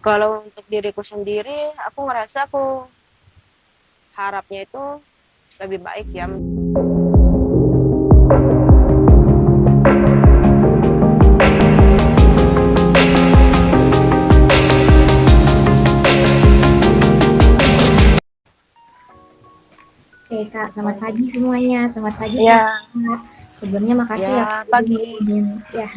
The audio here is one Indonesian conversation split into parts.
Kalau untuk diriku sendiri, aku ngerasa aku harapnya itu lebih baik ya. Oke Kak, selamat pagi semuanya. Selamat pagi Kak. Ya, Sebelumnya makasih ya ya Kak udah pagi. ngeluangin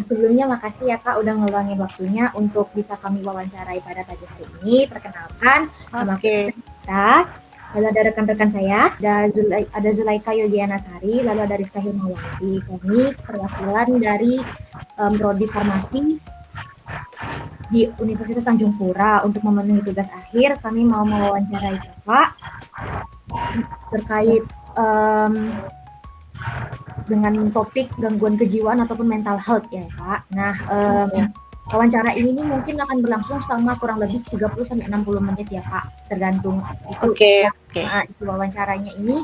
sebelumnya makasih ya Kak udah ngeluangin waktunya untuk bisa kami wawancarai pada pagi hari ini. Perkenalkan, nama aku Oke, Kita. Lalu ada rekan-rekan saya, ada Zulaika Yogiana Sari, lalu ada Rizka Hirmawati. Kami perwakilan dari Prodi Farmasi di Universitas Tanjung Pura. Untuk memenuhi tugas akhir, kami mau mewawancarai Bapak terkait dengan topik gangguan kejiwaan ataupun mental health ya Kak. Nah, ya. wawancara ini nih mungkin akan berlangsung selama kurang lebih 30 sampai 60 menit ya Kak. Tergantung itu Oke, oke. isi wawancaranya ini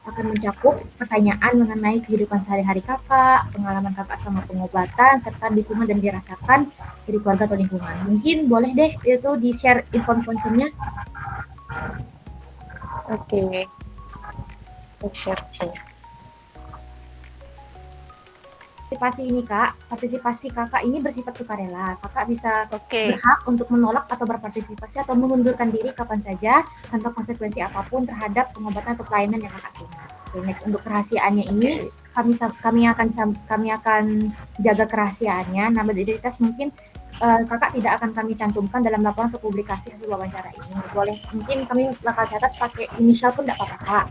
akan mencakup pertanyaan mengenai kehidupan sehari-hari Kakak, pengalaman Kakak selama pengobatan, serta dukungan dan dirasakan dari keluarga atau lingkungan. Mungkin boleh deh itu di-share informasinya. Oke. Share saja. Partisipasi ini Kak, partisipasi Kakak ini bersifat sukarela. Kakak bisa Oke, berhak untuk menolak atau berpartisipasi atau mengundurkan diri kapan saja tanpa konsekuensi apapun terhadap pengobatan atau pelayanan yang Kakak terima. Oke, next untuk kerahasiaannya ini oke. kami akan jaga kerahasiaannya. Nama identitas mungkin Kakak tidak akan kami cantumkan dalam laporan atau publikasi hasil wawancara ini. Boleh mungkin kami bakal catat pakai inisial pun tidak apa-apa Kak.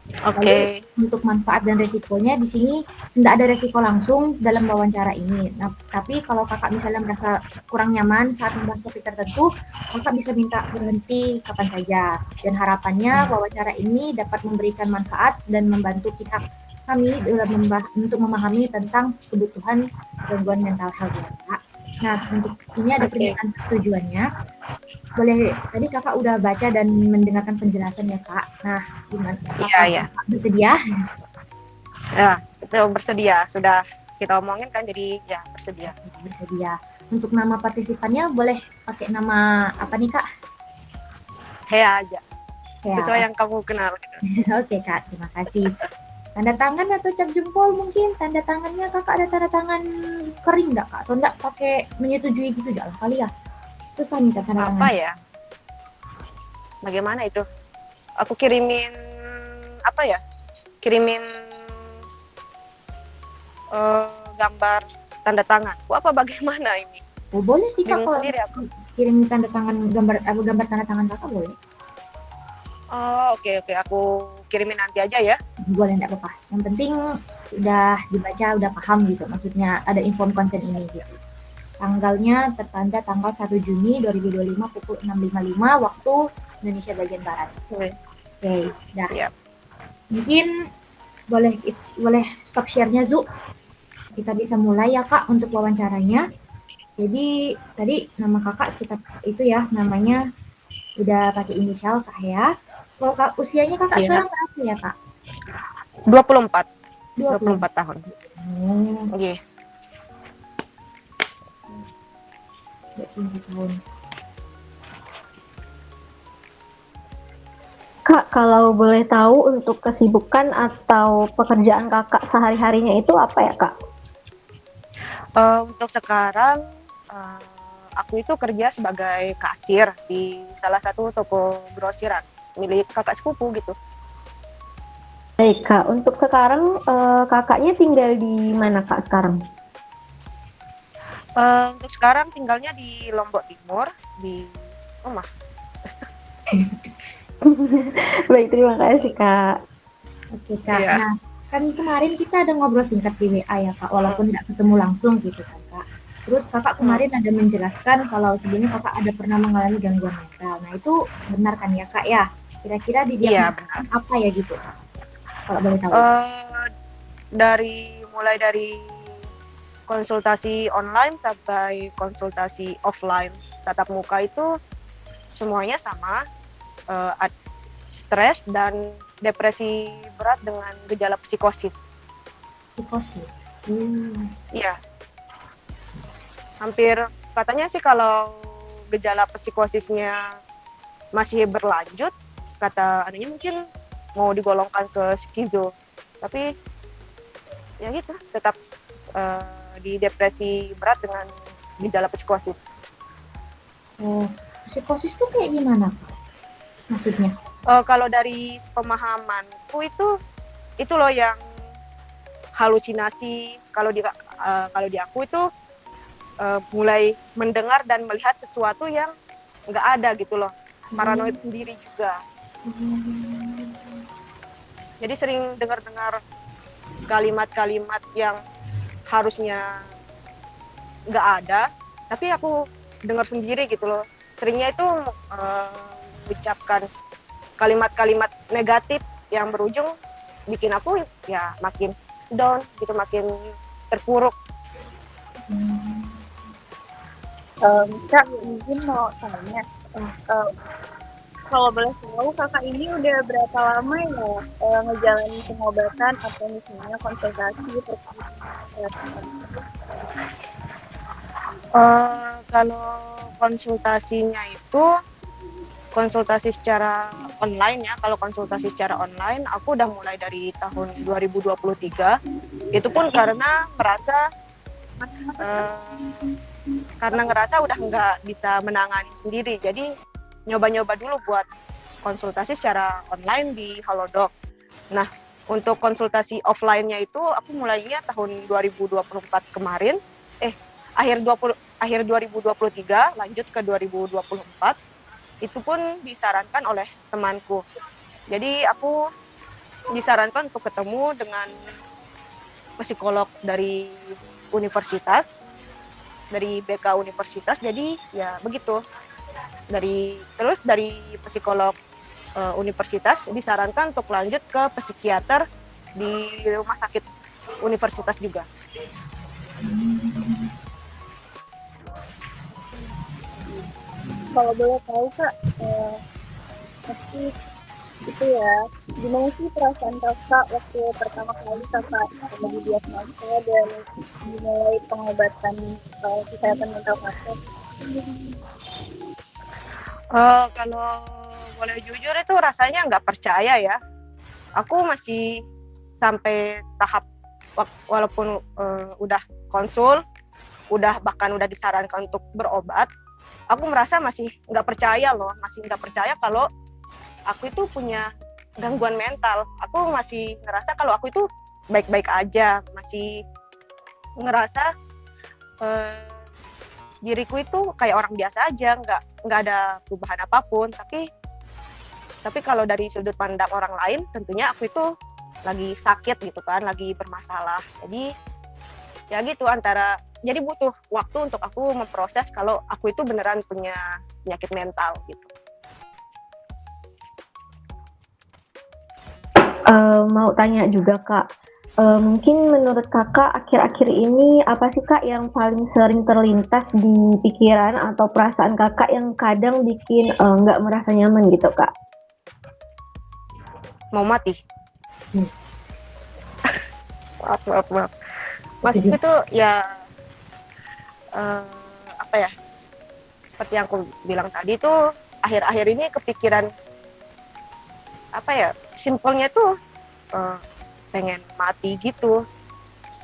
Lalu Oke. untuk manfaat dan resikonya di sini tidak ada resiko langsung dalam wawancara ini. Nah, tapi kalau kakak misalnya merasa kurang nyaman saat membahas topik tertentu, kakak bisa minta berhenti kapan saja. Dan harapannya wawancara ini dapat memberikan manfaat dan membantu pihak kami dalam untuk memahami tentang kebutuhan gangguan mental health ya Kak. Nah, untuk ini ada Oke. pernyataan persetujuannya. Boleh, tadi kakak udah baca dan mendengarkan penjelasan ya kak. Nah, gimana? Iya, Apakah ya. kakak bersedia? Ya, itu bersedia. Sudah kita omongin kan, jadi ya bersedia. Bersedia. Untuk nama partisipannya boleh pakai nama apa nih kak? Hea aja. Sesuai Ya, yang kamu kenal gitu. oke kak, terima kasih. Tanda tangan atau cap jempol mungkin? Tanda tangannya kakak ada tanda tangan kering nggak kak? Atau enggak pakai menyetujui gitu jalan kali ya? Susah nih kak tanda Apa tangan. ya? Bagaimana itu? Aku kirimin apa ya? Kirimin gambar tanda tanganku apa bagaimana ini? Oh, boleh sih kak Bingung kalau sendiri aku. kirim tanda tangan gambar tanda tangan kakak boleh. Oh, oke, oke. Aku kirimin nanti aja ya. Boleh nggak apa-apa. Yang penting udah dibaca, udah paham gitu. Maksudnya ada info konten ini gitu. Tanggalnya tertanda tanggal 1 Juni 2025 pukul 6.55 waktu Indonesia bagian Barat. Oke, Oke, dah. siap. Mungkin boleh boleh stop share-nya Zu. Kita bisa mulai ya Kak untuk wawancaranya. Jadi tadi nama kakak kita itu ya namanya udah pakai inisial Kak ya. Kalau kak, usianya kakak Iya. sekarang berapa ya Kak? 24. 20. 24 tahun. Oh, Oke. 20 tahun. Kak, kalau boleh tahu untuk kesibukan atau pekerjaan kakak sehari-harinya itu apa ya kak? Untuk sekarang uh, aku itu kerja sebagai kasir di salah satu toko grosiran milik kakak sepupu gitu. Baik kak, untuk sekarang kakaknya tinggal di mana kak sekarang? Untuk sekarang tinggalnya di Lombok Timur di rumah. Baik, terima kasih kak. Oke Kak, Iya. nah kan kemarin kita ada ngobrol singkat di WA ya Kak, walaupun tidak ketemu langsung gitu kan Kak. Terus Kakak Hmm. kemarin ada menjelaskan kalau sebelumnya Kakak ada pernah mengalami gangguan mental. Nah itu benar kan ya Kak ya? Kira-kira Iya, didiagnosa benar. apa ya gitu Kak? Kalau boleh tahu. Uh, mulai dari konsultasi online sampai konsultasi offline tatap muka itu semuanya sama, stres dan depresi berat dengan gejala psikosis. Psikosis. Iya, hampir katanya sih kalau gejala psikosisnya masih berlanjut, kata anunya mungkin mau digolongkan ke skizo. Tapi ya gitu, tetap di depresi berat dengan gejala psikosis. Oh, psikosis tuh kayak gimana, Kak? Maksudnya? Kalau dari pemahamanku itu loh yang halusinasi. Kalau di aku itu mulai mendengar dan melihat sesuatu yang nggak ada gitu loh. Paranoid sendiri juga. Jadi sering dengar-dengar kalimat-kalimat yang harusnya nggak ada, tapi aku dengar sendiri gitu loh. Seringnya itu mengucapkan kalimat-kalimat negatif yang berujung bikin aku ya makin down gitu, makin terpuruk. Kak, mungkin mau tanya, kalau boleh tahu kakak ini udah berapa lama ya ngejalanin pengobatan atau misalnya konsultasi Kalau konsultasinya itu konsultasi secara online ya. Kalau konsultasi secara online aku udah mulai dari tahun 2023. Itu pun karena ngerasa udah nggak bisa menangani sendiri. Jadi nyoba-nyoba dulu buat konsultasi secara online di Halodoc. Nah, untuk konsultasi offline-nya itu aku mulainya tahun 2024 kemarin. Akhir 2023 lanjut ke 2024. Itu pun disarankan oleh temanku. Jadi aku disarankan untuk ketemu dengan psikolog dari universitas, dari BK Universitas. Jadi ya begitu. Dari psikolog universitas disarankan untuk lanjut ke psikiater di rumah sakit universitas juga. Kalau boleh tahu Kak, pasti itu ya, gimana sih perasaan kakak waktu pertama kali kakak didiagnosa dan dimulai pengobatan kesehatan mental kakak? Kalau boleh jujur itu rasanya nggak percaya ya. Aku masih sampai tahap walaupun udah konsul, bahkan udah disarankan untuk berobat, aku merasa masih nggak percaya loh, masih nggak percaya kalau aku itu punya gangguan mental. Aku masih ngerasa kalau aku itu baik-baik aja, masih ngerasa diriku itu kayak orang biasa aja, nggak ada perubahan apapun. Tapi kalau dari sudut pandang orang lain, tentunya aku itu lagi sakit gitu kan, lagi bermasalah. Jadi ya gitu, jadi butuh waktu untuk aku memproses kalau aku itu beneran punya penyakit mental gitu. Mau tanya juga Kak, mungkin menurut Kakak akhir-akhir ini apa sih Kak yang paling sering terlintas di pikiran atau perasaan Kakak yang kadang bikin nggak merasa nyaman gitu Kak? Mau mati. maaf. Maksudku itu ya apa ya, seperti yang aku bilang tadi tuh, akhir-akhir ini kepikiran apa ya, simpelnya tuh pengen mati gitu.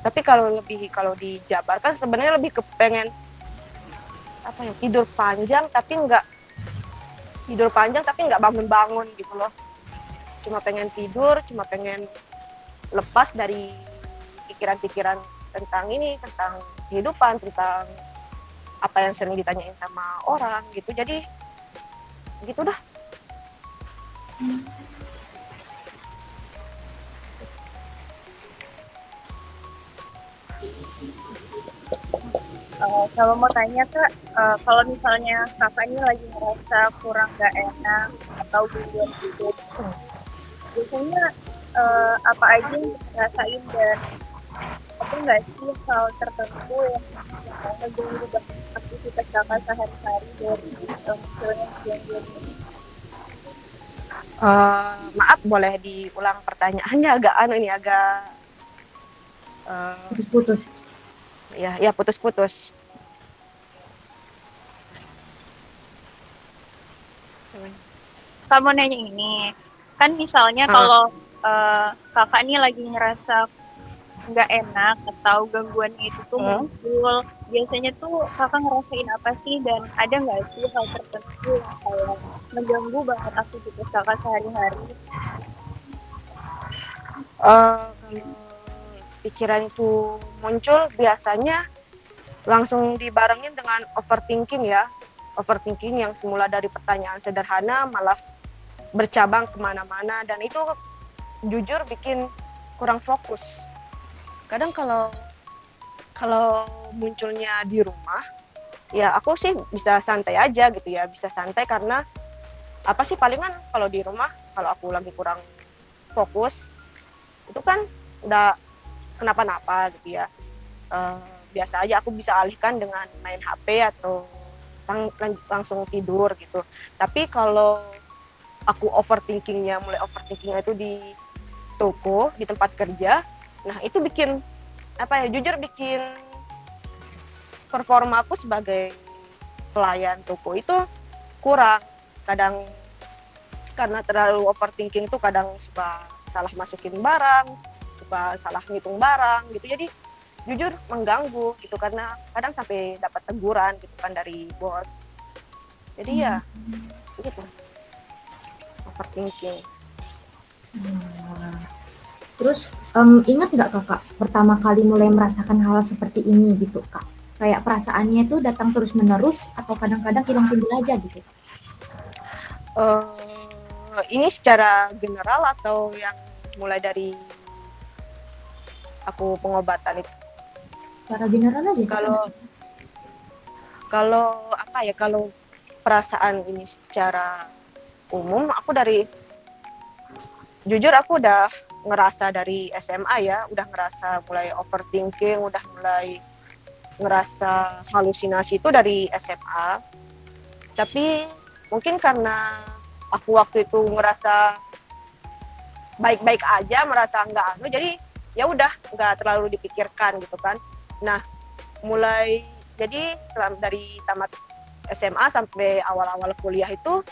Tapi kalau dijabarkan sebenarnya lebih ke pengen apa ya, tidur panjang tapi nggak bangun-bangun gitu loh. Cuma pengen tidur, cuma pengen lepas dari pikiran-pikiran tentang kehidupan, tentang apa yang sering ditanyain sama orang gitu. Jadi gitu dah. Kalau mau tanya Kak, kalau misalnya kakak ini lagi ngerasa kurang gak enak atau gangguan hidup, biasanya apa aja yang dirasain dan apa nggak sih hal tertentu yang ngeganggu aktivitas kakak sehari-hari dari munculnya gangguan ini? Maaf, boleh diulang pertanyaannya, agak Putus-putus. ya putus-putus. Kamu nanya ini, kan misalnya Ah, kalau kakak nih lagi ngerasa nggak enak atau gangguannya itu tuh hmm. muncul, biasanya tuh kakak ngerasain apa sih dan ada nggak sih hal tertentu yang kayak mengganggu banget aktivitas kakak sehari-hari? Kalau pikiran itu muncul biasanya langsung dibarengin dengan overthinking ya. Overthinking yang semula dari pertanyaan sederhana malah bercabang kemana-mana, dan itu jujur bikin kurang fokus. Kadang kalau kalau munculnya di rumah, ya aku sih bisa santai aja gitu ya, bisa santai karena apa sih, palingan kalau di rumah kalau aku lagi kurang fokus itu kan udah kenapa-napa gitu ya. Eh, Biasa aja aku bisa alihkan dengan main HP atau langsung tidur gitu. Tapi kalau aku mulai overthinkingnya itu di toko, di tempat kerja, nah itu bikin apa ya, jujur bikin performa aku sebagai pelayan toko itu kurang. Kadang karena terlalu overthinking itu kadang suka salah masukin barang, suka salah ngitung barang gitu, jadi jujur mengganggu gitu, karena kadang sampai dapat teguran gitu kan dari bos. Jadi ya gitu, overthinking. Nah, terus ingat nggak kakak pertama kali mulai merasakan hal seperti ini gitu kak? Kayak perasaannya itu datang terus menerus atau kadang-kadang hilang timbul aja gitu? Ini secara general atau yang mulai dari aku pengobatan itu? Secara general aja kak. Kalau kalau apa ya, kalau perasaan ini secara umum, aku dari jujur aku udah ngerasa dari SMA ya, udah ngerasa mulai overthinking, udah mulai ngerasa halusinasi itu dari SMA. Tapi mungkin karena aku waktu itu ngerasa baik-baik aja, merasa nggak jadi ya udah nggak terlalu dipikirkan gitu kan. Nah, mulai jadi dari tamat SMA sampai awal-awal kuliah itu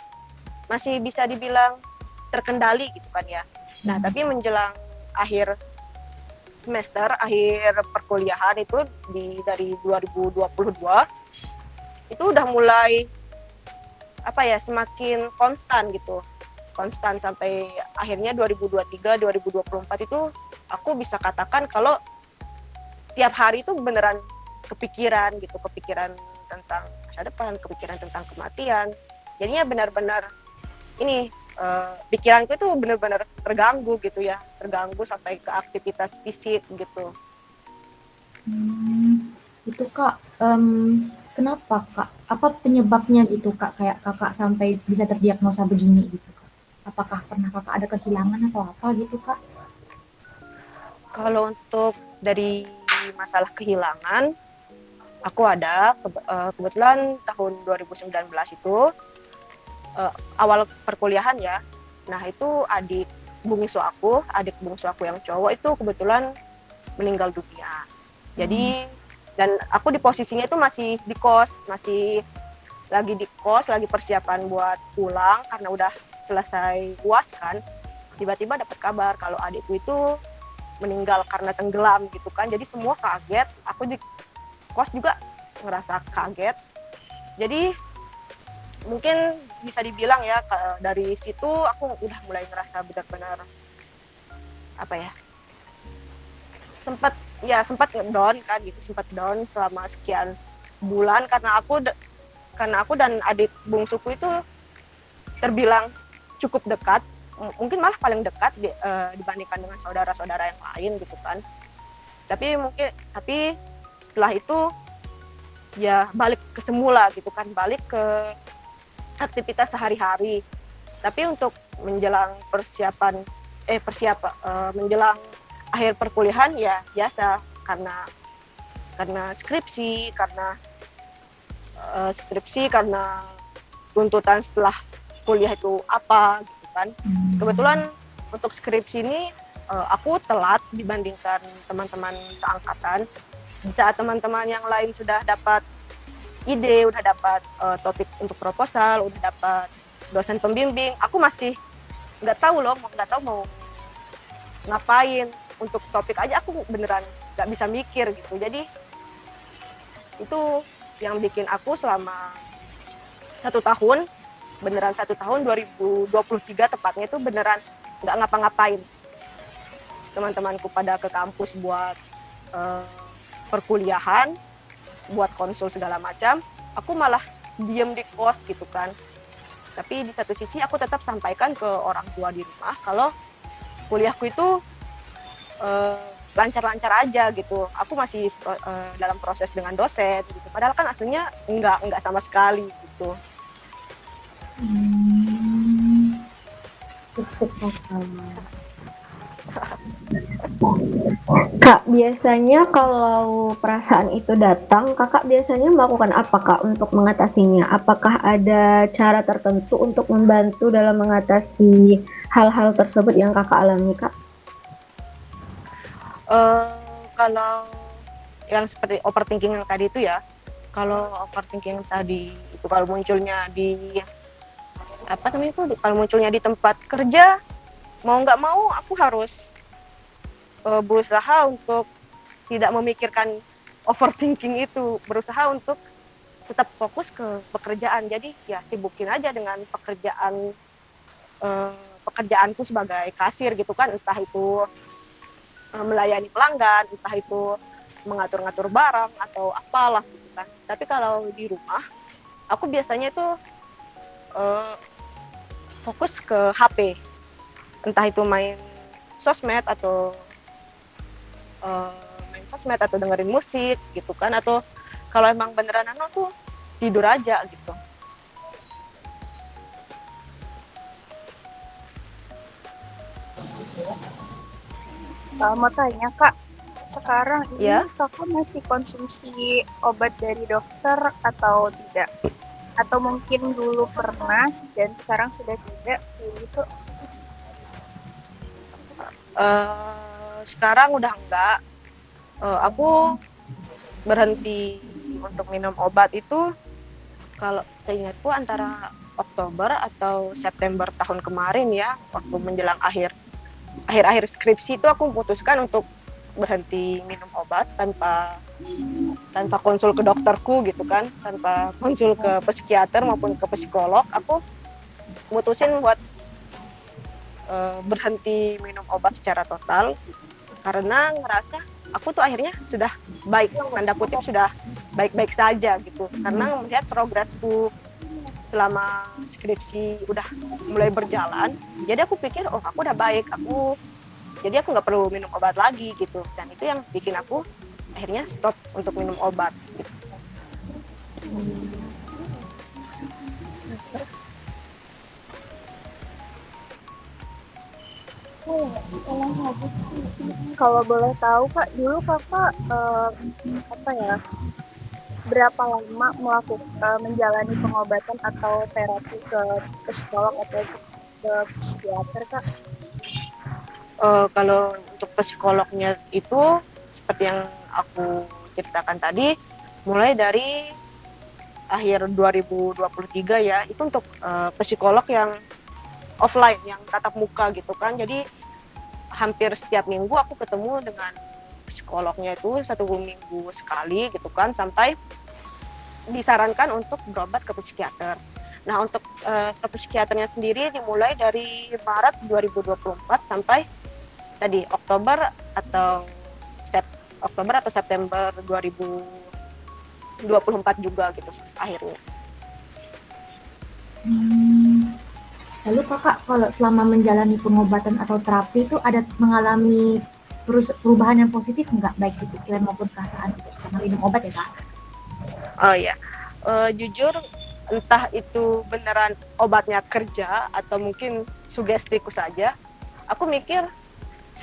masih bisa dibilang terkendali gitu kan ya. Nah, tapi menjelang akhir semester, akhir perkuliahan itu dari 2022 itu udah mulai apa ya, semakin konstan gitu. Konstan sampai akhirnya 2023, 2024 itu aku bisa katakan kalau tiap hari itu beneran kepikiran gitu, kepikiran tentang masa depan, kepikiran tentang kematian. Jadinya benar-benar ini pikiranku itu benar-benar terganggu gitu ya, terganggu sampai ke aktivitas fisik gitu. Itu kak, kenapa kak? Apa penyebabnya gitu kak? Kayak kakak sampai bisa terdiagnosa begini gitu kak? Apakah pernah kakak ada kehilangan atau apa gitu kak? Kalau untuk dari masalah kehilangan, aku ada kebetulan tahun 2019 itu awal perkuliahan ya. Nah itu adik bungsu aku yang cowok itu kebetulan meninggal dunia. Jadi dan aku di posisinya itu masih di kos, lagi persiapan buat pulang karena udah selesai UAS kan. Tiba-tiba dapat kabar kalau adikku itu meninggal karena tenggelam gitu kan. Jadi semua kaget, aku di kos juga ngerasa kaget. Jadi mungkin bisa dibilang ya dari situ aku udah mulai ngerasa benar-benar apa ya, sempat down kan gitu, sempat down selama sekian bulan karena aku dan adik bungsuku itu terbilang cukup dekat, mungkin malah paling dekat dibandingkan dengan saudara-saudara yang lain gitu kan. Tapi setelah itu ya balik ke semula gitu kan, balik ke aktivitas sehari-hari. Tapi untuk menjelang menjelang akhir perkuliahan ya biasa, karena skripsi, karena tuntutan setelah kuliah itu apa gitu kan. Kebetulan untuk skripsi ini aku telat dibandingkan teman-teman seangkatan. Di saat teman-teman yang lain sudah dapat ide, udah dapat topik untuk proposal, udah dapat dosen pembimbing. Aku masih nggak tahu mau ngapain. Untuk topik aja aku beneran nggak bisa mikir gitu. Jadi itu yang bikin aku selama 1 tahun, beneran 1 tahun 2023 tepatnya itu beneran nggak ngapa-ngapain. Teman-temanku pada ke kampus buat perkuliahan, buat konsul segala macam, aku malah diem di kos gitu kan. Tapi di satu sisi aku tetap sampaikan ke orang tua di rumah kalau kuliahku itu lancar-lancar aja gitu. Aku masih dalam proses dengan dosen gitu. Padahal kan aslinya enggak sama sekali gitu. Cukup Kakak. Kak, biasanya kalau perasaan itu datang, kakak biasanya melakukan apa Kak untuk mengatasinya? Apakah ada cara tertentu untuk membantu dalam mengatasi hal-hal tersebut yang kakak alami Kak? Kalau yang seperti overthinking yang tadi itu ya, kalau overthinking tadi itu kalau munculnya di kalau munculnya di tempat kerja, mau nggak mau aku harus berusaha untuk tidak memikirkan overthinking itu, berusaha untuk tetap fokus ke pekerjaan. Jadi ya sibukin aja dengan pekerjaanku sebagai kasir gitu kan, entah itu melayani pelanggan, entah itu mengatur-ngatur barang atau apalah gitu kan. Tapi kalau di rumah, aku biasanya itu fokus ke HP, entah itu main sosmed atau dengerin musik gitu kan, atau kalau emang beneran tuh tidur aja gitu. Mau tanya Kak, sekarang ini Ya. Kakak masih konsumsi obat dari dokter atau tidak? Atau mungkin dulu pernah dan sekarang sudah tidak gitu? Sekarang udah enggak. Aku berhenti untuk minum obat itu kalau seingatku antara Oktober atau September tahun kemarin ya, waktu menjelang akhir skripsi itu aku memutuskan untuk berhenti minum obat tanpa konsul ke dokterku gitu kan, tanpa konsul ke psikiater maupun ke psikolog. Aku mutusin buat berhenti minum obat secara total karena ngerasa aku tuh akhirnya sudah baik, tanda kutip sudah baik-baik saja gitu, karena melihat progresku selama skripsi udah mulai berjalan. Jadi aku pikir aku udah baik, jadi aku nggak perlu minum obat lagi gitu, dan itu yang bikin aku akhirnya stop untuk minum obat gitu. Kalau boleh tahu Kak, dulu Kakak berapa lama menjalani pengobatan atau terapi ke psikolog atau ke psikiater Kak? Kalau untuk psikolognya itu seperti yang aku ceritakan tadi, mulai dari akhir 2023 ya, itu untuk psikolog yang offline, yang tatap muka gitu kan. Jadi hampir setiap minggu aku ketemu dengan psikolognya itu 1 minggu sekali gitu kan, sampai disarankan untuk berobat ke psikiater. Nah, untuk ke psikiaternya sendiri dimulai dari Maret 2024 sampai tadi Oktober atau September 2024 juga gitu akhirnya. Lalu Kakak kalau selama menjalani pengobatan atau terapi itu ada mengalami perubahan yang positif nggak, baik di pikiran maupun perasaan selama minum obat ya Kak? Oh ya, jujur entah itu beneran obatnya kerja atau mungkin sugestiku saja, aku mikir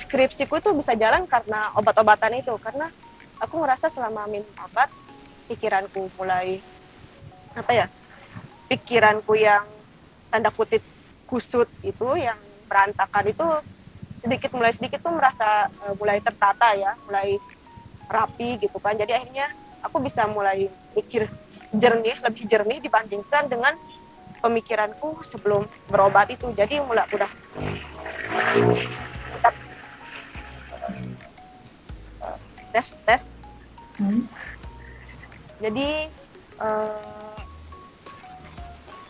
skripsiku itu bisa jalan karena obat-obatan itu, karena aku ngerasa selama minum obat pikiranku mulai pikiranku yang tanda kutip kusut itu, yang berantakan itu mulai sedikit tuh merasa mulai tertata ya, mulai rapi gitu kan. Jadi akhirnya aku bisa mulai mikir lebih jernih dibandingkan dengan pemikiranku sebelum berobat itu. Jadi mulai udah tes. Hmm. Jadi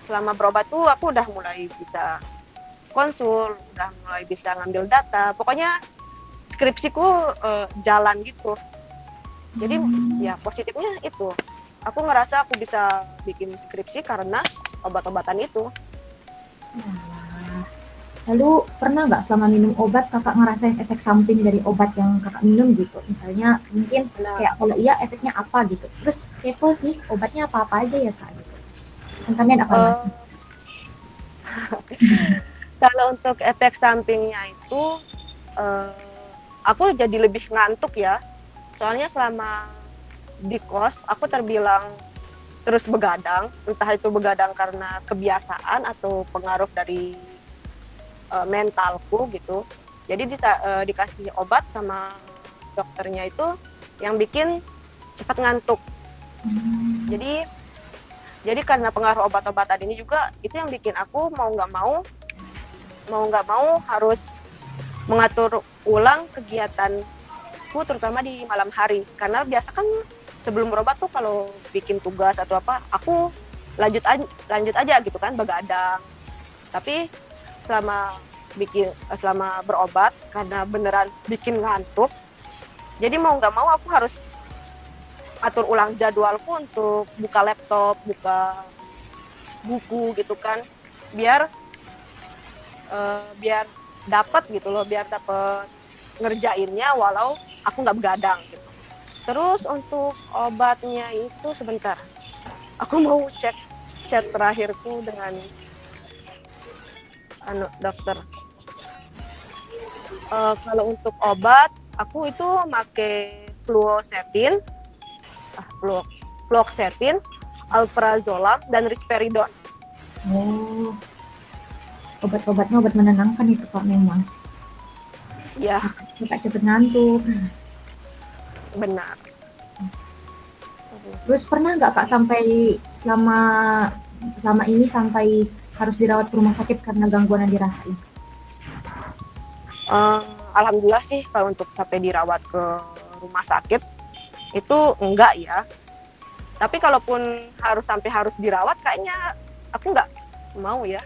selama berobat tuh aku udah mulai bisa konsul, udah mulai bisa ngambil data. Pokoknya skripsiku jalan gitu. Jadi ya positifnya itu. Aku ngerasa aku bisa bikin skripsi karena obat-obatan itu. Nah, lalu pernah nggak selama minum obat kakak ngerasain efek samping dari obat yang kakak minum gitu? Misalnya mungkin kayak kalau iya efeknya apa gitu. Terus kepo sih obatnya apa-apa aja ya kak gitu. Kalian apa mas? Kalau untuk efek sampingnya itu aku jadi lebih ngantuk ya. Soalnya selama di kos aku terbilang terus begadang, entah itu begadang karena kebiasaan atau pengaruh dari mentalku gitu. Jadi dikasih obat sama dokternya itu yang bikin cepat ngantuk. Jadi karena pengaruh obat-obatan ini juga itu yang bikin aku mau nggak mau harus mengatur ulang kegiatanku terutama di malam hari. Karena biasa kan sebelum berobat tuh kalau bikin tugas atau apa aku lanjut aja gitu kan begadang. Tapi selama berobat karena beneran bikin ngantuk, jadi mau nggak mau aku harus atur ulang jadwalku untuk buka laptop, buka buku gitu kan, biar dapat gitu loh, biar dapat ngerjainnya walau aku nggak begadang gitu. Terus untuk obatnya itu sebentar, aku mau cek chat terakhirku dengan dokter. Kalau untuk obat, aku itu pakai fluoxetine, alprazolam, dan risperidon. Oh, obat-obatnya obat menenangkan itu kak memang. Ya, Kakak cepet ngantuk. benar. Terus pernah nggak kak sampai selama ini sampai harus dirawat ke rumah sakit karena gangguan yang dirasain? Alhamdulillah sih kalau untuk sampai dirawat ke rumah sakit itu enggak ya. Tapi kalaupun harus dirawat, kayaknya aku nggak mau ya.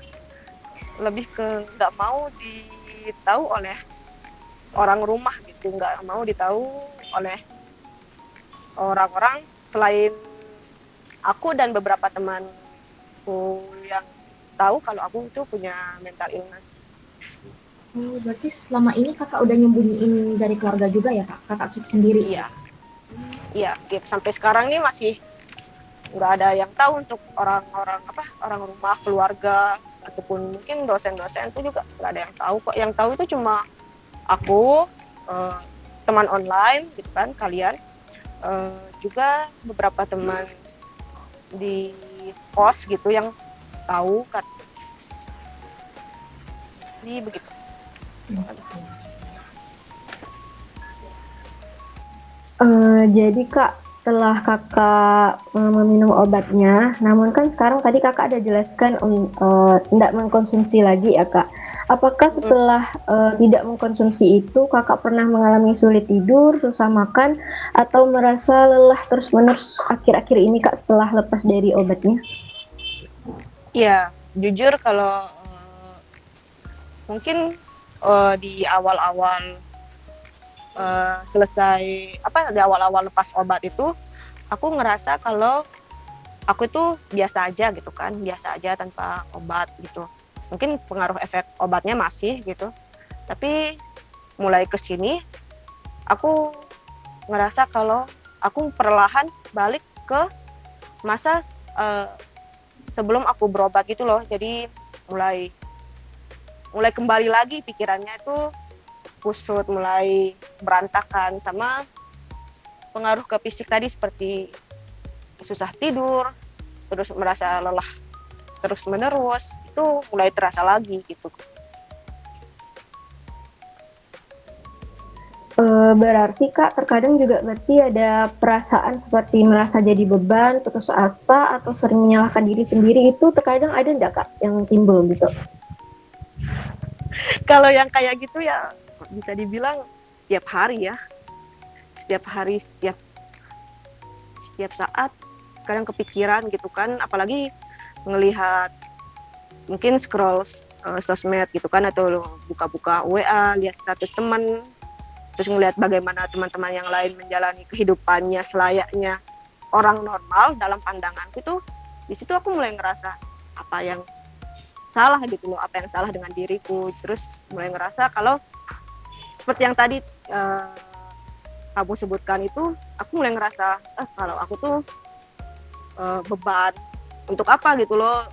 Lebih ke nggak mau ditahu oleh orang rumah gitu, nggak mau ditahu oleh orang-orang selain aku dan beberapa temanku yang tahu kalau aku itu punya mental illness. Oh, berarti selama ini kakak udah nyembunyiin dari keluarga juga ya kak? Kakak keep sendiri? Iya, sampai sekarang ini masih nggak ada yang tahu untuk orang rumah, keluarga, ataupun mungkin dosen-dosen itu juga nggak ada yang tahu kok. Yang tahu itu cuma aku, teman online gitu kan, kalian, juga beberapa teman di kos gitu yang tahu kan. Jadi begitu. Jadi kak, setelah kakak meminum obatnya, namun kan sekarang tadi kakak ada jelaskan tidak mengkonsumsi lagi ya kak. Apakah setelah tidak mengkonsumsi itu kakak pernah mengalami sulit tidur, susah makan, atau merasa lelah terus-menerus akhir-akhir ini kak setelah lepas dari obatnya? Iya, jujur kalau mungkin di awal-awal di awal-awal lepas obat itu aku ngerasa kalau aku itu biasa aja gitu kan, biasa aja tanpa obat gitu. Mungkin pengaruh efek obatnya masih gitu, tapi mulai kesini aku ngerasa kalau aku perlahan balik ke masa sebelum aku berobat gitu loh. Jadi mulai kembali lagi pikirannya itu kusut, mulai berantakan, sama pengaruh ke fisik tadi seperti susah tidur, terus merasa lelah terus menerus, itu mulai terasa lagi gitu. Berarti Kak terkadang juga berarti ada perasaan seperti merasa jadi beban, putus asa, atau sering menyalahkan diri sendiri, itu terkadang ada nggak Kak yang timbul gitu? Kalau yang kayak gitu ya bisa dibilang setiap hari ya, setiap hari, setiap saat kadang kepikiran gitu kan, apalagi ngelihat mungkin scroll sosmed gitu kan, atau buka-buka WA, lihat status teman, terus ngelihat bagaimana teman-teman yang lain menjalani kehidupannya selayaknya orang normal dalam pandanganku tuh, di situ aku mulai ngerasa apa yang salah gitu loh, apa yang salah dengan diriku. Terus mulai ngerasa kalau seperti yang tadi kamu sebutkan itu, aku mulai ngerasa kalau aku tuh beban untuk apa gitu loh,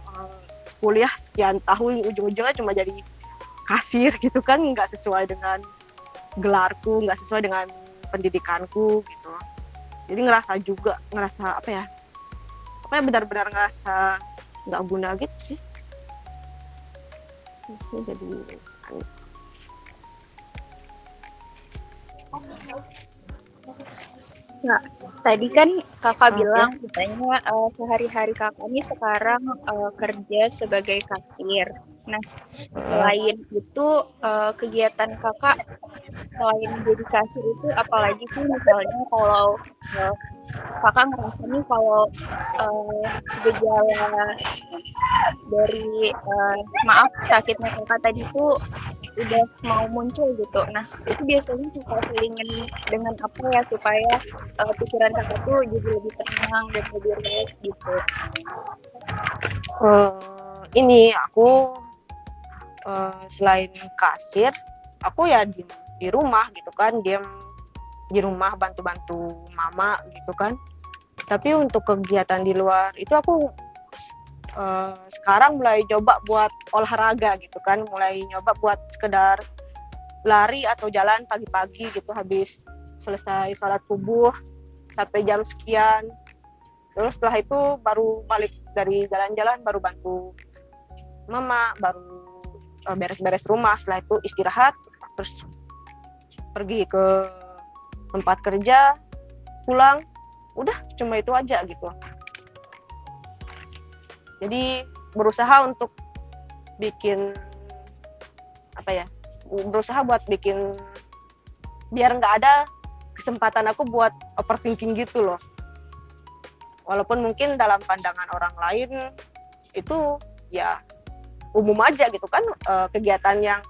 kuliah sekian tahun ujung-ujungnya cuma jadi kasir gitu kan, nggak sesuai dengan gelarku, nggak sesuai dengan pendidikanku gitu. Jadi ngerasa apa ya, benar-benar ngerasa nggak guna gitu sih. Jadi Nah, tadi kan kakak bilang katanya sehari-hari kakak ini sekarang kerja sebagai kasir. Nah, selain itu kegiatan kakak selain jadi kasir itu apalagi sih, misalnya kalau kakak ngerasa nih kalau gejala dari maaf sakitnya kakak tadi tuh udah mau muncul gitu. Nah, itu biasanya kakak selingin dengan apa ya supaya pikiran kakak tuh jadi lebih tenang dan lebih relax gitu. ini aku selain kasir, aku ya di rumah gitu kan, diam di rumah bantu-bantu mama gitu kan. Tapi untuk kegiatan di luar itu aku sekarang mulai coba buat olahraga gitu kan, mulai nyoba buat sekedar lari atau jalan pagi-pagi gitu, habis selesai sholat subuh sampai jam sekian. Terus setelah itu baru balik dari jalan-jalan, baru bantu mama, baru beres-beres rumah. Setelah itu istirahat, terus pergi ke tempat kerja, pulang, udah cuma itu aja gitu. Jadi berusaha untuk bikin berusaha buat bikin biar nggak ada kesempatan aku buat overthinking gitu loh. Walaupun mungkin dalam pandangan orang lain itu ya umum aja gitu kan, kegiatan yang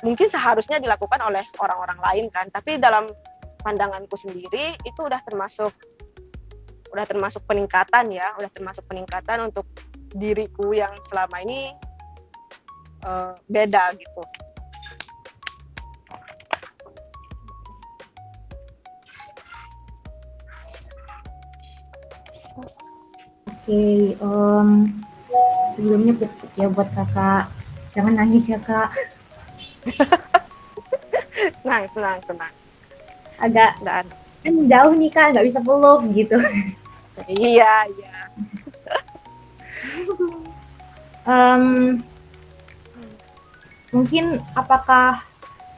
mungkin seharusnya dilakukan oleh orang-orang lain kan, tapi dalam pandanganku sendiri itu udah termasuk peningkatan ya, udah termasuk peningkatan untuk diriku yang selama ini beda gitu. Oke, sebelumnya ya buat kakak, jangan nangis ya kak. Tenang. Agak Dan kan jauh nih kak, nggak bisa peluk gitu. iya. Mungkin apakah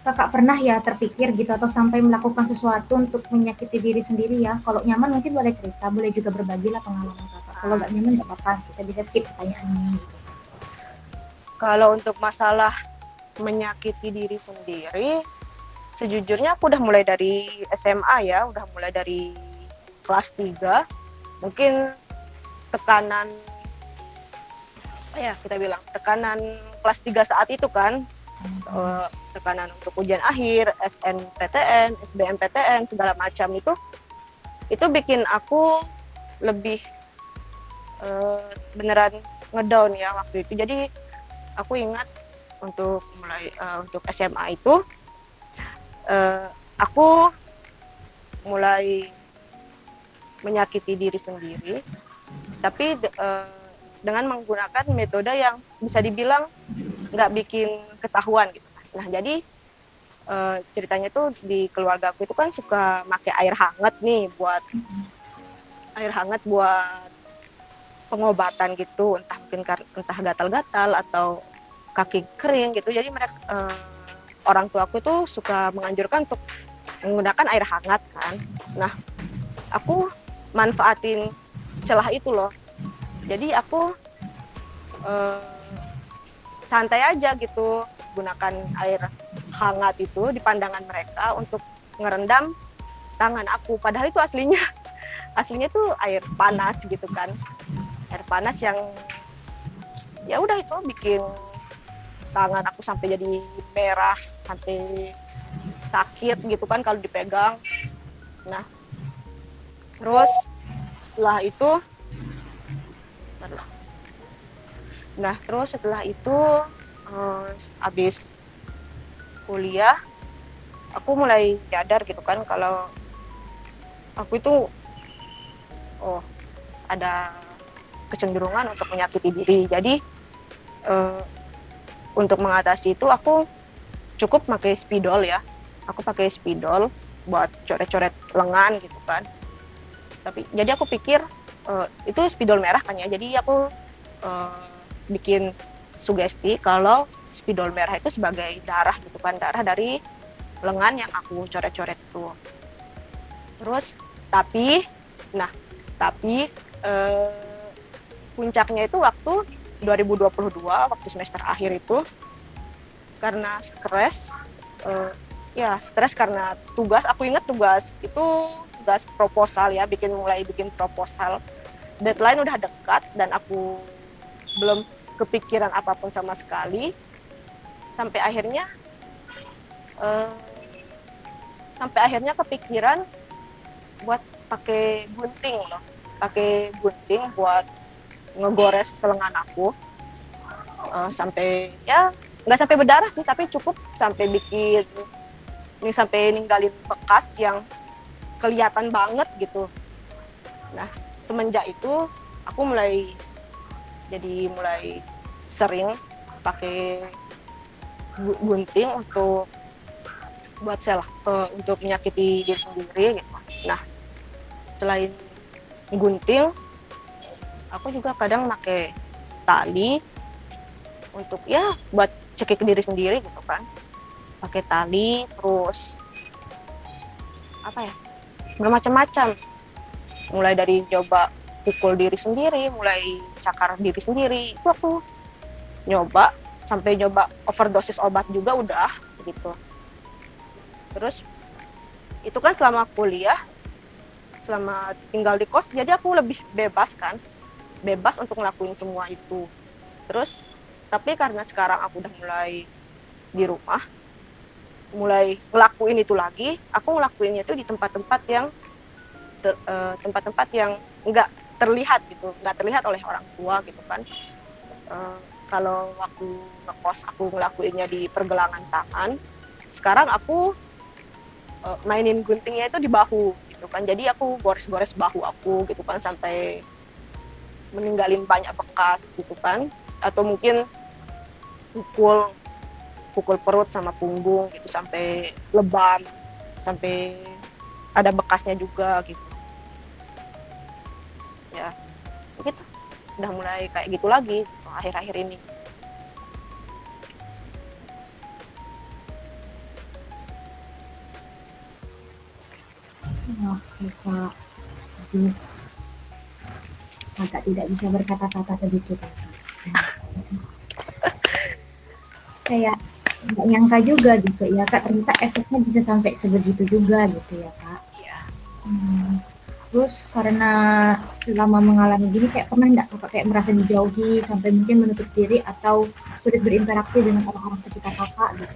kakak pernah ya terpikir gitu atau sampai melakukan sesuatu untuk menyakiti diri sendiri ya? Kalau nyaman mungkin boleh cerita, boleh juga berbagi lah pengalaman kakak. Kalau nggak nyaman nggak apa-apa, kita bisa skip pertanyaannya gitu. Kalau untuk masalah menyakiti diri sendiri, sejujurnya aku udah mulai dari SMA ya, udah mulai dari kelas 3. Mungkin tekanan tekanan kelas 3 saat itu kan, tekanan untuk ujian akhir, SNPTN, SBMPTN, segala macam itu bikin aku lebih beneran ngedown ya waktu itu. Jadi aku ingat untuk SMA itu aku mulai menyakiti diri sendiri, tapi dengan menggunakan metode yang bisa dibilang nggak bikin ketahuan gitu. Nah jadi ceritanya tuh di keluarga aku itu kan suka pakai air hangat buat pengobatan gitu, entah gatal-gatal atau kaki kering gitu. Jadi mereka orang tua aku tuh suka menganjurkan untuk menggunakan air hangat kan. Nah, aku manfaatin celah itu loh. Jadi aku santai aja gitu, gunakan air hangat itu di pandangan mereka untuk ngerendam tangan aku. Padahal itu aslinya tuh air panas gitu kan. Air panas yang ya udah itu bikin tangan aku sampai jadi merah, sampai sakit gitu kan kalau dipegang. Nah, terus setelah itu habis kuliah aku mulai sadar gitu kan kalau aku itu ada kecenderungan untuk menyakiti diri. Jadi untuk mengatasi itu aku cukup pakai spidol ya. Aku pakai spidol buat coret-coret lengan gitu kan. Jadi aku pikir itu spidol merah kan ya. Jadi aku bikin sugesti kalau spidol merah itu sebagai darah gitu kan, darah dari lengan yang aku coret-coret itu. Terus tapi puncaknya itu waktu 2022, waktu semester akhir itu, karena stres karena tugas. Aku ingat tugas itu tugas proposal ya, mulai bikin proposal. Deadline udah dekat dan aku belum kepikiran apapun sama sekali. Sampai akhirnya kepikiran buat pakai gunting loh. Pakai gunting buat ngegores lengan aku. Sampai ya nggak sampai berdarah sih, tapi cukup sampai sampai ninggalin bekas yang kelihatan banget gitu. Nah, semenjak itu aku mulai sering pakai gunting untuk untuk menyakiti diri sendiri gitu. Nah, selain gunting, aku juga kadang pakai tali untuk ya buat cekik diri sendiri gitu kan. Pakai tali, terus bermacam-macam. Mulai dari coba pukul diri sendiri, mulai cakar diri sendiri. Itu aku sampai nyoba overdosis obat juga udah gitu. Terus itu kan selama kuliah, selama tinggal di kos, jadi aku lebih bebas untuk ngelakuin semua itu. Terus tapi karena sekarang aku udah mulai di rumah, mulai ngelakuin itu lagi, aku ngelakuinnya itu di tempat-tempat yang nggak terlihat gitu, nggak terlihat oleh orang tua gitu kan. Kalau waktu ngekos aku ngelakuinnya di pergelangan tangan, sekarang aku mainin guntingnya itu di bahu gitu kan. Jadi aku gores-gores bahu aku gitu kan, sampai meninggalin banyak bekas gitu kan. Atau mungkin pukul perut sama punggung gitu sampai lebam, sampai ada bekasnya juga gitu. Ya, gitu. Udah mulai kayak gitu lagi gitu, akhir-akhir ini. Oke Kak, aduh, agak tidak bisa berkata-kata sedikit ya, Kak. Kayak nggak nyangka juga gitu ya Kak, ternyata efeknya bisa sampai sebegitu juga gitu ya Kak. Iya. Terus karena selama mengalami gini kayak pernah nggak Kakak kayak merasa dijauhi sampai mungkin menutup diri atau sulit berinteraksi dengan orang-orang sekitar Kakak gitu?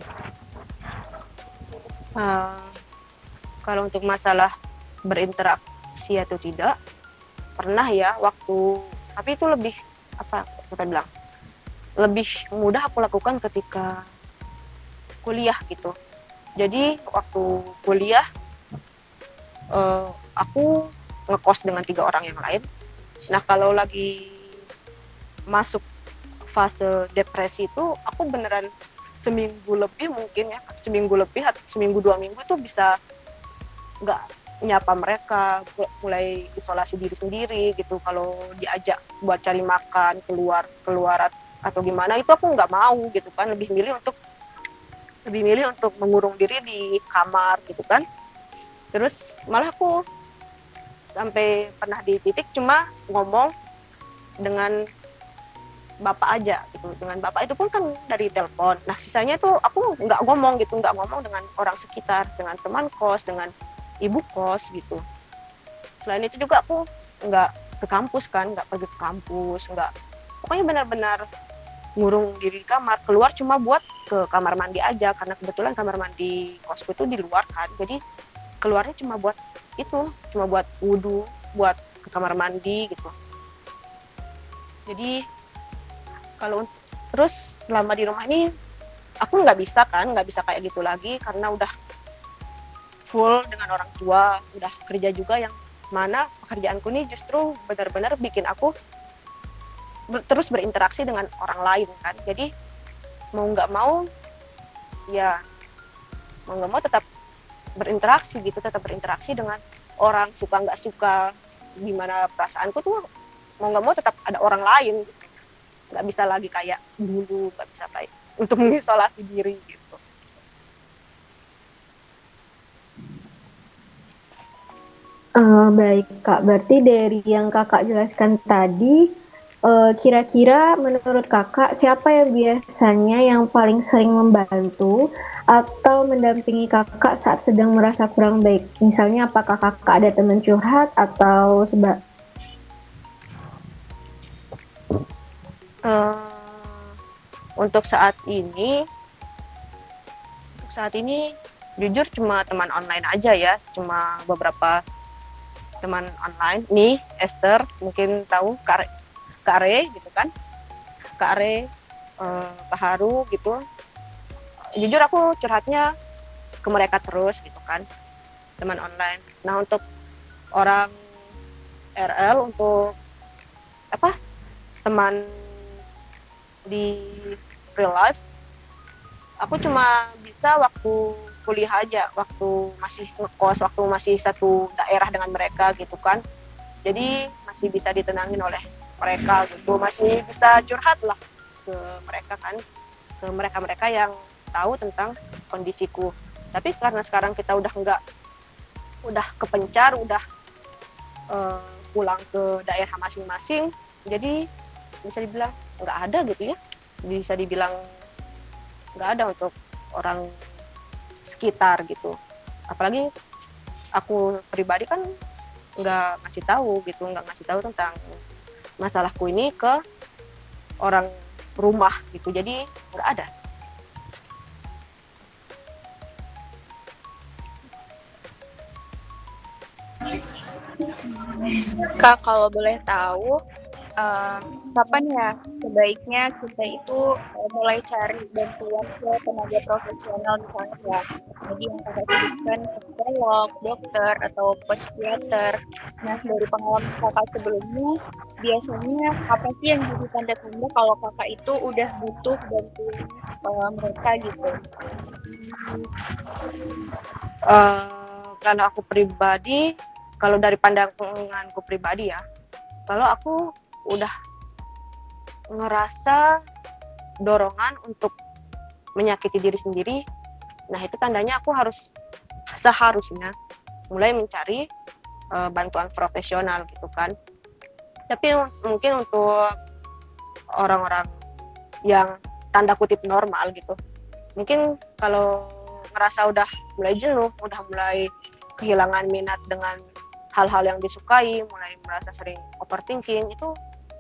Kalau untuk masalah berinteraksi atau tidak, pernah ya tapi itu lebih lebih mudah aku lakukan ketika kuliah gitu. Jadi waktu kuliah aku ngekos dengan 3 orang yang lain. Nah, kalau lagi masuk fase depresi itu, aku beneran seminggu lebih mungkin ya, atau seminggu 2 minggu itu bisa nggak nyapa mereka, mulai isolasi diri sendiri gitu. Kalau diajak buat cari makan, keluar atau gimana, itu aku nggak mau gitu kan. Lebih milih untuk mengurung diri di kamar gitu kan. Terus malah aku sampai pernah di titik cuma ngomong dengan bapak aja gitu, dengan bapak itu pun kan dari telepon. Nah sisanya tuh aku nggak ngomong gitu, nggak ngomong dengan orang sekitar, dengan teman kos, dengan ibu kos gitu. Selain itu juga aku nggak ke kampus kan, nggak pergi ke kampus, nggak, pokoknya benar-benar ngurung diri di kamar, keluar cuma buat ke kamar mandi aja, karena kebetulan kamar mandi kosku itu di luar kan, jadi keluarnya cuma buat itu, cuma buat wudhu, buat ke kamar mandi gitu. Jadi kalau terus selama di rumah ini aku nggak bisa kayak gitu lagi, karena udah full dengan orang tua, udah kerja juga, yang mana pekerjaanku ini justru benar-benar bikin aku terus berinteraksi dengan orang lain kan. Jadi mau nggak mau ya, mau nggak mau tetap berinteraksi gitu, tetap berinteraksi dengan orang, suka nggak suka gimana perasaanku tuh, mau nggak mau tetap ada orang lain, nggak bisa lagi kayak dulu, nggak bisa kayak untuk mengisolasi diri gitu. Baik Kak, berarti dari yang Kakak jelaskan tadi, kira-kira menurut Kakak siapa yang biasanya yang paling sering membantu atau mendampingi Kakak saat sedang merasa kurang baik? Misalnya apakah Kakak ada teman curhat atau Untuk saat ini jujur cuma teman online aja ya, cuma beberapa teman online nih. Esther mungkin tahu, Kak Are gitu kan, Kak Are, Pak Haru gitu. Jujur aku curhatnya ke mereka terus gitu kan, teman online. Nah untuk orang RL, untuk apa, teman di real life, aku cuma bisa waktu kuliah aja, waktu masih ngekos, waktu masih satu daerah dengan mereka gitu kan. Jadi masih bisa ditenangin oleh mereka gitu, masih bisa curhat lah ke mereka kan, ke mereka-mereka yang tahu tentang kondisiku. Tapi karena sekarang kita udah kepencar, udah pulang ke daerah masing-masing, jadi bisa dibilang nggak ada gitu ya, bisa dibilang nggak ada untuk orang sekitar gitu. Apalagi aku pribadi kan nggak ngasih tahu tentang masalahku ini ke orang rumah gitu, jadi nggak ada. Kak, kalau boleh tahu, kapan ya sebaiknya kita itu mulai cari bantuan ke tenaga profesional, misalnya ya tadi yang kakak sebutkan psikolog, dokter, atau psikiater. Nah, dari pengalaman kakak sebelumnya, biasanya apa sih yang jadi tanda-tanda kalau kakak itu udah butuh bantuan mereka gitu? Kalau aku pribadi, kalau dari pandanganku pribadi ya, kalau aku udah ngerasa dorongan untuk menyakiti diri sendiri, nah itu tandanya aku seharusnya mulai mencari bantuan profesional gitu kan. Tapi mungkin untuk orang-orang yang tanda kutip normal gitu, mungkin kalau ngerasa udah mulai jenuh, udah mulai kehilangan minat dengan hal-hal yang disukai, mulai merasa sering overthinking, itu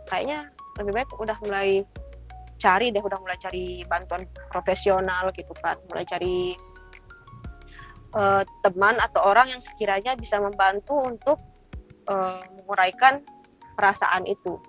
kayaknya lebih baik udah mulai cari bantuan profesional gitu kan, mulai cari teman atau orang yang sekiranya bisa membantu untuk menguraikan perasaan itu.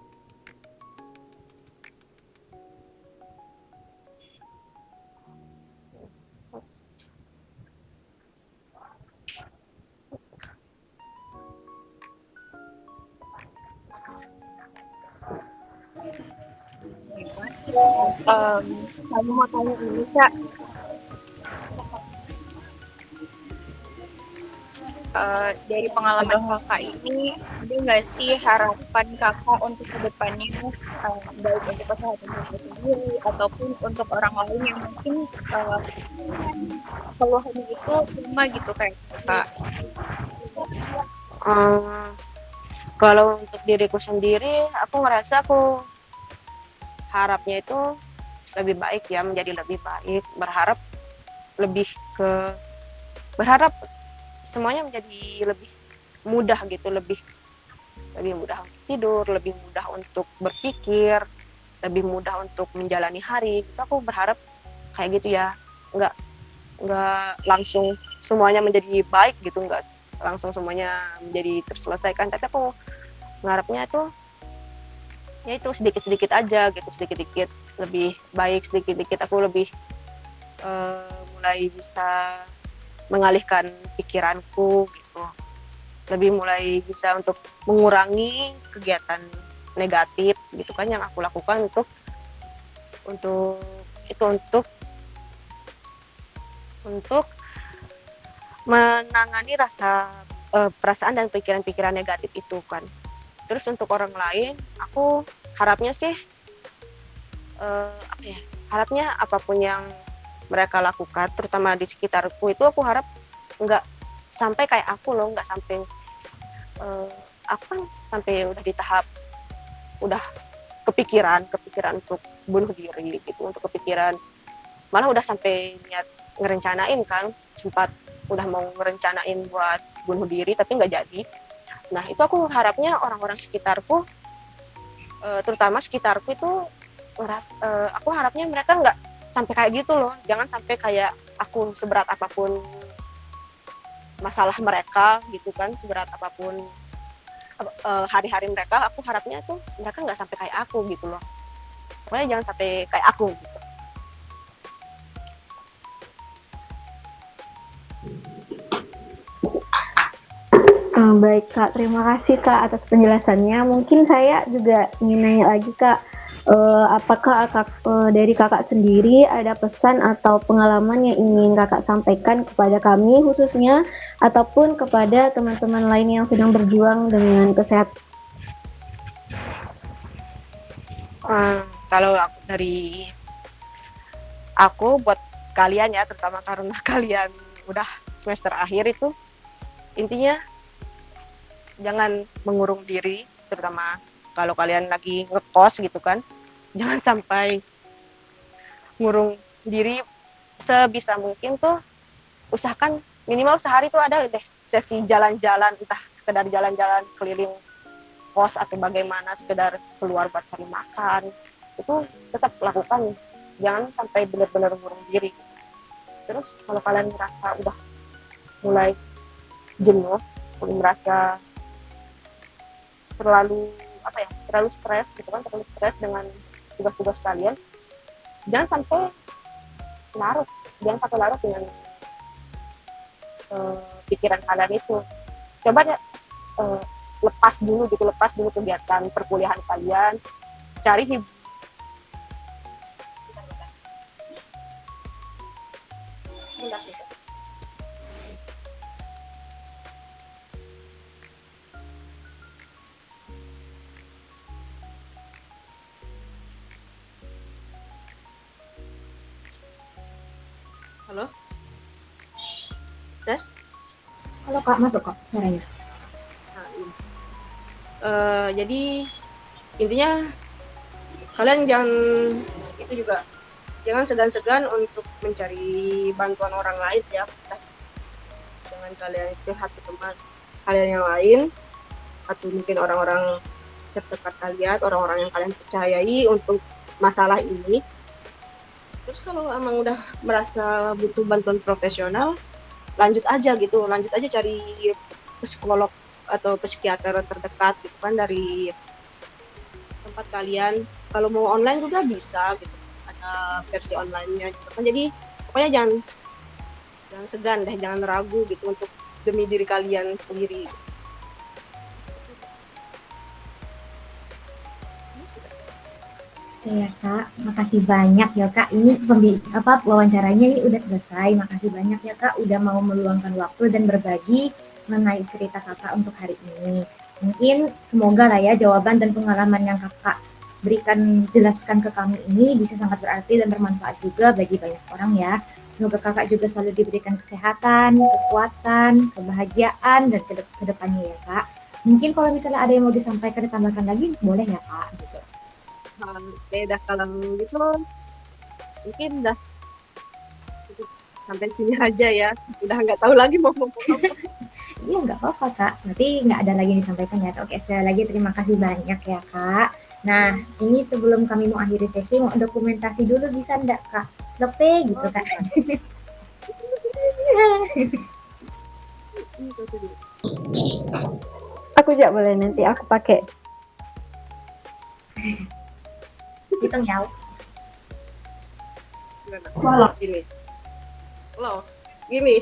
Kamu mau tanya ini, Kak. Dari pengalaman kakak ini, ada nggak sih harapan kakak untuk kedepannya, baik untuk kesehatan kakak sendiri ataupun untuk orang lain yang mungkin keluhannya itu sama gitu kayak kakak? Eh, kalau untuk diriku sendiri, aku ngerasa aku harapnya itu lebih baik ya, menjadi lebih baik, lebih ke berharap semuanya menjadi lebih mudah gitu, lebih lebih mudah untuk tidur, lebih mudah untuk berpikir, lebih mudah untuk menjalani hari. Itu aku berharap kayak gitu ya. Nggak nggak langsung semuanya menjadi baik gitu, nggak langsung semuanya menjadi terselesaikan. Tapi aku ngarepnya tuh ya itu sedikit-sedikit aja gitu, sedikit-sedikit lebih baik, sedikit-sedikit aku lebih mulai bisa mengalihkan pikiranku gitu, lebih mulai bisa untuk mengurangi kegiatan negatif gitu kan yang aku lakukan untuk itu untuk menangani perasaan dan pikiran-pikiran negatif itu kan. Terus untuk orang lain, aku harapnya sih apa ya? Harapnya apapun yang mereka lakukan, terutama di sekitarku itu aku harap nggak sampai kayak aku loh, nggak sampai aku kan sampai udah di tahap udah kepikiran untuk bunuh diri gitu, untuk kepikiran malah udah sampai niat ngerencanain kan, sempat udah mau ngerencanain buat bunuh diri tapi nggak jadi. Nah itu aku harapnya orang-orang sekitarku, terutama sekitarku itu aku harapnya mereka nggak sampai kayak gitu loh, jangan sampai kayak aku, seberat apapun masalah mereka gitu kan, seberat apapun hari-hari mereka, aku harapnya tuh mereka nggak sampai kayak aku gitu loh, pokoknya jangan sampai kayak aku gitu. Baik Kak, terima kasih Kak atas penjelasannya. Mungkin saya juga ingin nanya lagi Kak, apakah dari Kakak sendiri ada pesan atau pengalaman yang ingin Kakak sampaikan kepada kami khususnya, ataupun kepada teman-teman lain yang sedang berjuang dengan kesehatan? Kalau dari aku buat kalian ya, terutama karena kalian udah semester akhir, itu intinya jangan mengurung diri, terutama kalau kalian lagi ngekos gitu kan, jangan sampai ngurung diri. Sebisa mungkin tuh usahakan minimal sehari tuh ada deh sesi jalan-jalan, entah sekedar jalan-jalan keliling kos atau bagaimana, sekedar keluar buat cari makan, itu tetap lakukan, jangan sampai benar-benar ngurung diri. Terus kalau kalian merasa udah mulai jenuh, merasa terlalu stres gitu kan, terlalu stres dengan tugas-tugas kalian, jangan sampai larut dengan pikiran kalian itu. Coba deh lepas dulu kegiatan perkuliahan kalian, cari hiburan. Halo? Tes? Halo Kak, masuk Kak suaranya. Jadi intinya kalian jangan segan-segan untuk mencari bantuan orang lain ya. Jangan kalian curhat ke teman kalian yang lain, atau mungkin orang-orang terdekat kalian, orang-orang yang kalian percayai untuk masalah ini. Terus kalau emang udah merasa butuh bantuan profesional, lanjut aja cari psikolog atau psikiater terdekat gitu kan dari tempat kalian. Kalau mau online juga bisa gitu, ada versi online-nya gitu kan. Jadi pokoknya jangan segan deh, jangan ragu gitu untuk demi diri kalian sendiri. Oke ya Kak, makasih banyak ya Kak. Ini wawancaranya ini udah selesai. Makasih banyak ya Kak udah mau meluangkan waktu dan berbagi mengenai cerita Kakak untuk hari ini. Mungkin semoga lah ya jawaban dan pengalaman yang Kakak jelaskan ke kami ini bisa sangat berarti dan bermanfaat juga bagi banyak orang ya. Semoga kakak juga selalu diberikan kesehatan, kekuatan, kebahagiaan, dan ke depannya ya kak. Mungkin kalau misalnya ada yang mau disampaikan, ditambahkan lagi, boleh ya kak? Gitu. Oke, dah kalau gitu mungkin dah cukup sampai sini aja ya. Udah nggak tahu lagi mau ngomong apa. Iya nggak apa-apa kak, berarti nggak ada lagi yang disampaikan ya. Oke, sekali lagi terima kasih banyak ya kak. Nah, ini sebelum kami mau akhiri sesi, mau dokumentasi dulu bisa nggak kak? Lope gitu kak. Aku juga boleh, nanti aku pakai. Hitung ya. Gimana? Gini. Loh, gini.